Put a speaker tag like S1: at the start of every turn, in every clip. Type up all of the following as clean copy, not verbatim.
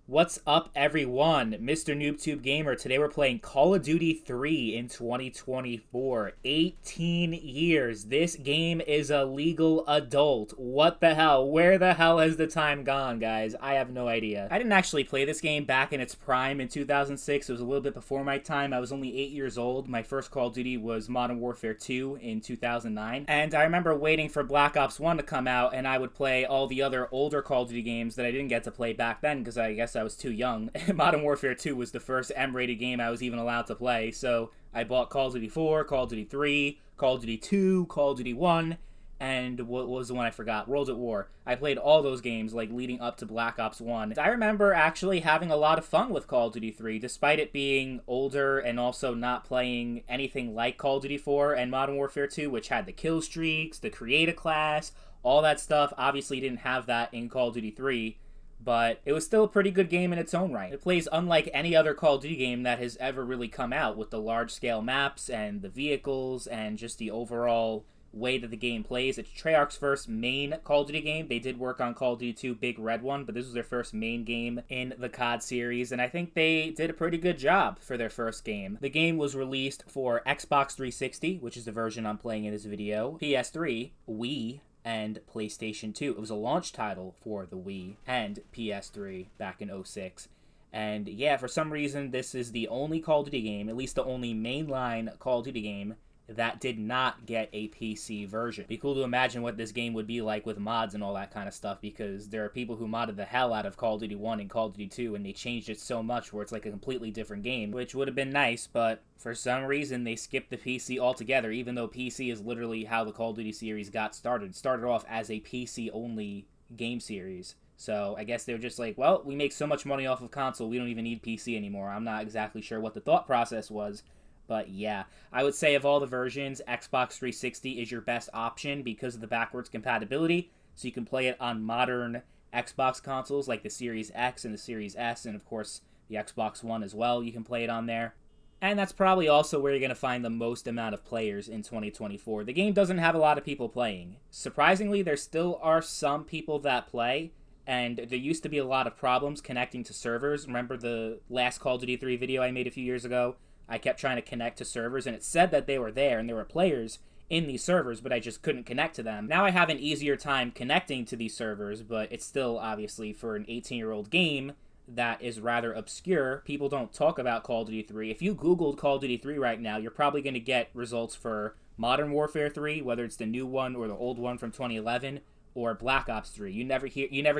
S1: What's up, everyone? Mr. NoobTube Gamer. Today we're playing Call of Duty 3 in 2024. 18 years. This game is a legal adult. What the hell? Where the hell has the time gone, guys? I have no idea. I didn't actually play this game back in its prime in 2006. It was a little bit before my time. I was only 8 years old. My first Call of Duty was Modern Warfare 2 in 2009. And I remember waiting for Black Ops 1 to come out, and I would play all the other older Call of Duty games that I didn't get to play back then because I guess I was too young. Modern Warfare 2 was the first M-rated game I was even allowed to play, so I bought Call of Duty 4, Call of Duty 3, Call of Duty 2, Call of Duty 1, and what was the one I forgot? World at War. I played all those games, like, leading up to Black Ops 1. I remember actually having a lot of fun with Call of Duty 3, despite it being older and also not playing anything like Call of Duty 4 and Modern Warfare 2, which had the kill streaks, the create a class, all that stuff. Obviously didn't have that in Call of Duty 3, but it was still a pretty good game in its own right. It plays unlike any other Call of Duty game that has ever really come out, with the large-scale maps and the vehicles and just the overall way that the game plays. It's Treyarch's first main Call of Duty game. They did work on Call of Duty 2 Big Red One, but this was their first main game in the COD series, and I think they did a pretty good job for their first game. The game was released for Xbox 360, which is the version I'm playing in this video, PS3, Wii, and PlayStation 2. It was a launch title for the Wii and PS3 back in 06. And yeah, for some reason, this is the only Call of Duty game, at least the only mainline Call of Duty game, that did not get a PC version. Be cool to imagine what this game would be like with mods and all that kind of stuff, because there are people who modded the hell out of Call of Duty 1 and Call of Duty 2, and they changed it so much where it's like a completely different game, which would have been nice, but for some reason they skipped the PC altogether, even though PC is literally how the Call of Duty series got started. It started off as a PC-only game series. So I guess they were just like, well, we make so much money off of console, we don't even need PC anymore. I'm not exactly sure what the thought process was. But yeah, I would say of all the versions, Xbox 360 is your best option because of the backwards compatibility. So you can play it on modern Xbox consoles like the Series X and the Series S, and of course the Xbox One as well. You can play it on there. And that's probably also where you're going to find the most amount of players in 2024. The game doesn't have a lot of people playing. Surprisingly, there still are some people that play, and there used to be a lot of problems connecting to servers. Remember the last Call of Duty 3 video I made a few years ago? I kept trying to connect to servers, and it said that they were there, and there were players in these servers, but I just couldn't connect to them. Now I have an easier time connecting to these servers, but it's still, obviously, for an 18-year-old game that is rather obscure. People don't talk about Call of Duty 3. If you Googled Call of Duty 3 right now, you're probably going to get results for Modern Warfare 3, whether it's the new one or the old one from 2011, or Black Ops 3. You never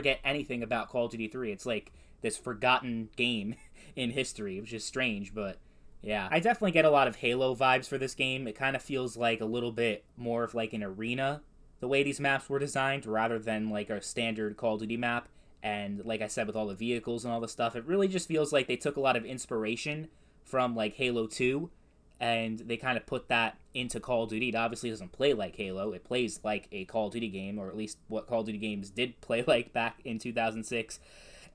S1: get anything about Call of Duty 3. It's like this forgotten game in history, which is strange, but yeah, I definitely get a lot of Halo vibes for this game. It kind of feels like a little bit more of like an arena, the way these maps were designed, rather than like a standard Call of Duty map. And like I said, with all the vehicles and all the stuff, it really just feels like they took a lot of inspiration from like Halo 2, and they kind of put that into Call of Duty. It obviously doesn't play like Halo. It plays like a Call of Duty game, or at least what Call of Duty games did play like back in 2006.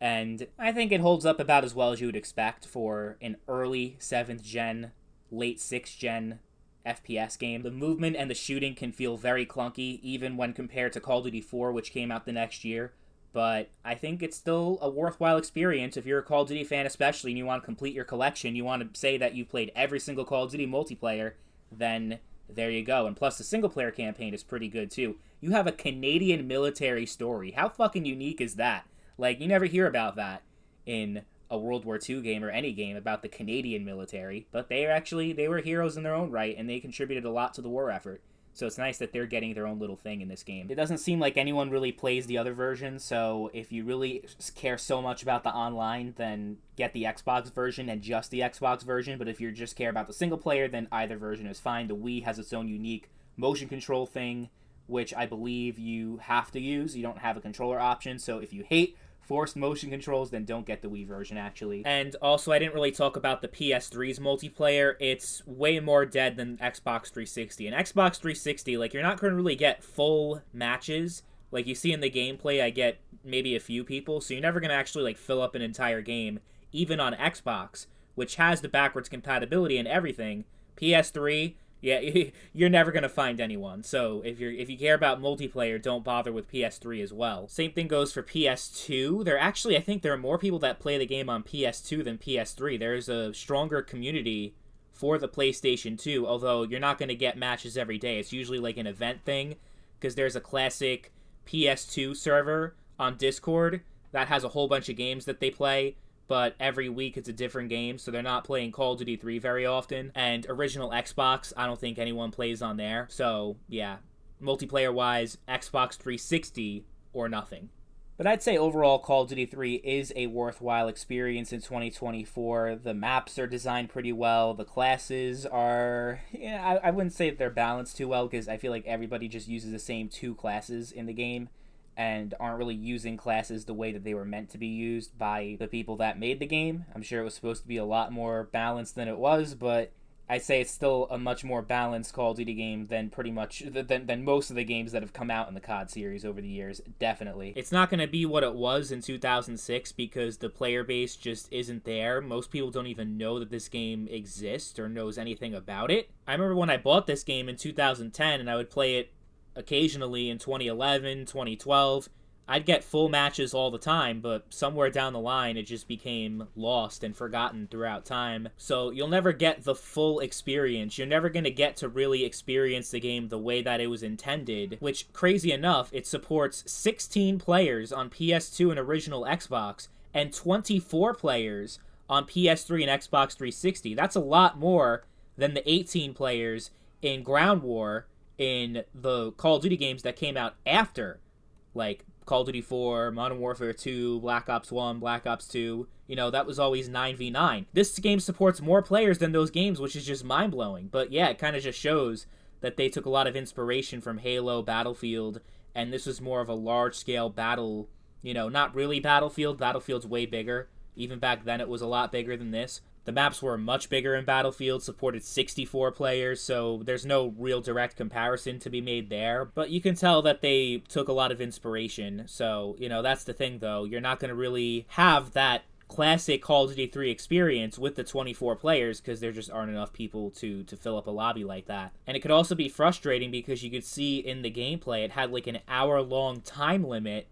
S1: And I think it holds up about as well as you would expect for an early 7th gen, late 6th gen FPS game. The movement and the shooting can feel very clunky, even when compared to Call of Duty 4, which came out the next year. But I think it's still a worthwhile experience if you're a Call of Duty fan especially, and you want to complete your collection, you want to say that you've played every single Call of Duty multiplayer, then there you go. And plus the single-player campaign is pretty good too. You have a Canadian military story. How fucking unique is that? Like, you never hear about that in a World War II game or any game about the Canadian military, but they were heroes in their own right, and they contributed a lot to the war effort. So it's nice that they're getting their own little thing in this game. It doesn't seem like anyone really plays the other version, so if you really care so much about the online, then get the Xbox version and just the Xbox version, but if you just care about the single player, then either version is fine. The Wii has its own unique motion control thing, which I believe you have to use. You don't have a controller option, so if you hate forced motion controls, then don't get the Wii version, actually. And also, I didn't really talk about the PS3's multiplayer. It's way more dead than Xbox 360. And Xbox 360, like, you're not going to really get full matches. Like, you see in the gameplay, I get maybe a few people, so you're never going to actually, like, fill up an entire game, even on Xbox, which has the backwards compatibility and everything. PS3, Yeah, you're never gonna find anyone. So if you care about multiplayer, don't bother with PS3 as well. Same thing goes for PS2. I think there are more people that play the game on PS2 than PS3. There's a stronger community for the PlayStation 2, although you're not gonna get matches every day. It's usually like an event thing, because there's a classic PS2 server on Discord that has a whole bunch of games that they play, but every week it's a different game, so they're not playing Call of Duty 3 very often. And original Xbox, I don't think anyone plays on there. So, yeah, multiplayer-wise, Xbox 360 or nothing. But I'd say overall, Call of Duty 3 is a worthwhile experience in 2024. The maps are designed pretty well. The classes are... Yeah, I wouldn't say they're balanced too well, because I feel like everybody just uses the same 2 classes in the game and aren't really using classes the way that they were meant to be used by the people that made the game. I'm sure it was supposed to be a lot more balanced than it was, but I'd say it's still a much more balanced Call of Duty game than than most of the games that have come out in the COD series over the years, definitely. It's not going to be what it was in 2006 because the player base just isn't there. Most people don't even know that this game exists or knows anything about it. I remember when I bought this game in 2010 and I would play it occasionally in 2011, 2012. I'd get full matches all the time, but somewhere down the line it just became lost and forgotten throughout time. So you'll never get the full experience. You're never going to get to really experience the game the way that it was intended, which, crazy enough, it supports 16 players on PS2 and original Xbox and 24 players on PS3 and Xbox 360. That's a lot more than the 18 players in Ground War in the Call of Duty games that came out after, like Call of Duty 4, Modern Warfare 2, Black Ops 1, Black Ops 2. You know, that was always 9v9. This game supports more players than those games, which is just mind-blowing. But yeah, it kind of just shows that they took a lot of inspiration from Halo, Battlefield, and this was more of a large-scale battle, you know, not really Battlefield. Battlefield's way bigger. Even back then it was a lot bigger than this. The maps were much bigger in Battlefield, supported 64 players, so there's no real direct comparison to be made there. But you can tell that they took a lot of inspiration. So, you know, that's the thing, though. You're not going to really have that classic Call of Duty 3 experience with the 24 players because there just aren't enough people to fill up a lobby like that. And it could also be frustrating because you could see in the gameplay it had like an hour-long time limit.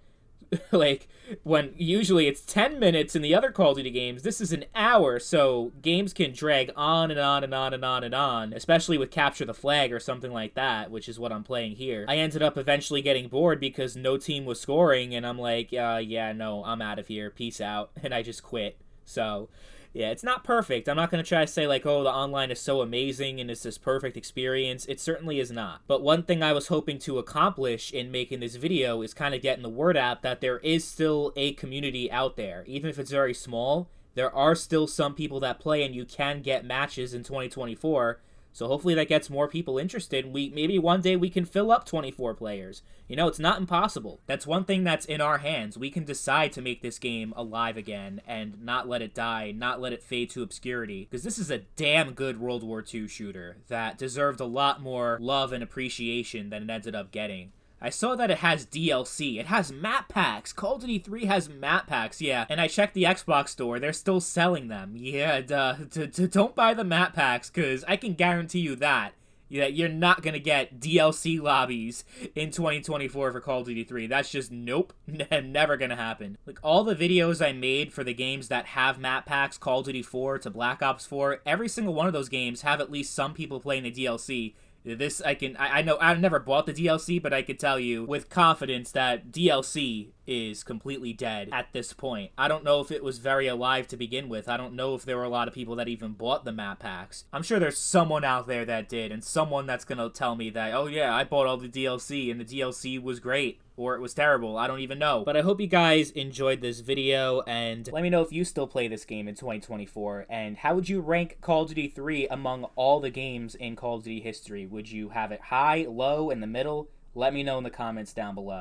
S1: Like, when usually it's 10 minutes in the other Call of Duty games, this is an hour, so games can drag on and on and on and on and on, especially with Capture the Flag or something like that, which is what I'm playing here. I ended up eventually getting bored because no team was scoring, and I'm like, yeah, no, I'm out of here, peace out, and I just quit. So, yeah, it's not perfect. I'm not going to try to say, like, oh, the online is so amazing and it's this perfect experience. It certainly is not. But one thing I was hoping to accomplish in making this video is kind of getting the word out that there is still a community out there. Even if it's very small, there are still some people that play and you can get matches in 2024. So hopefully that gets more people interested. Maybe one day we can fill up 24 players. You know, it's not impossible. That's one thing that's in our hands. We can decide to make this game alive again and not let it die, not let it fade to obscurity. Because this is a damn good World War II shooter that deserved a lot more love and appreciation than it ended up getting. I saw that it has DLC. It has map packs. Call of Duty 3 has map packs, yeah. And I checked the Xbox store. They're still selling them. Yeah, don't buy the map packs, because I can guarantee you that you're not going to get DLC lobbies in 2024 for Call of Duty 3. That's just, nope, never going to happen. Like, all the videos I made for the games that have map packs, Call of Duty 4 to Black Ops 4, every single one of those games have at least some people playing the DLC. This, I know, I've never bought the DLC, but I could tell you with confidence that DLC is completely dead at this point. I don't know if it was very alive to begin with. I don't know if there were a lot of people that even bought the map packs. I'm sure there's someone out there that did, and someone that's gonna tell me that, oh yeah, I bought all the DLC, and the DLC was great. Or it was terrible. I don't even know. But I hope you guys enjoyed this video, and let me know if you still play this game in 2024, and how would you rank Call of Duty 3 among all the games in Call of Duty history? Would you have it high, low, in the middle? Let me know in the comments down below.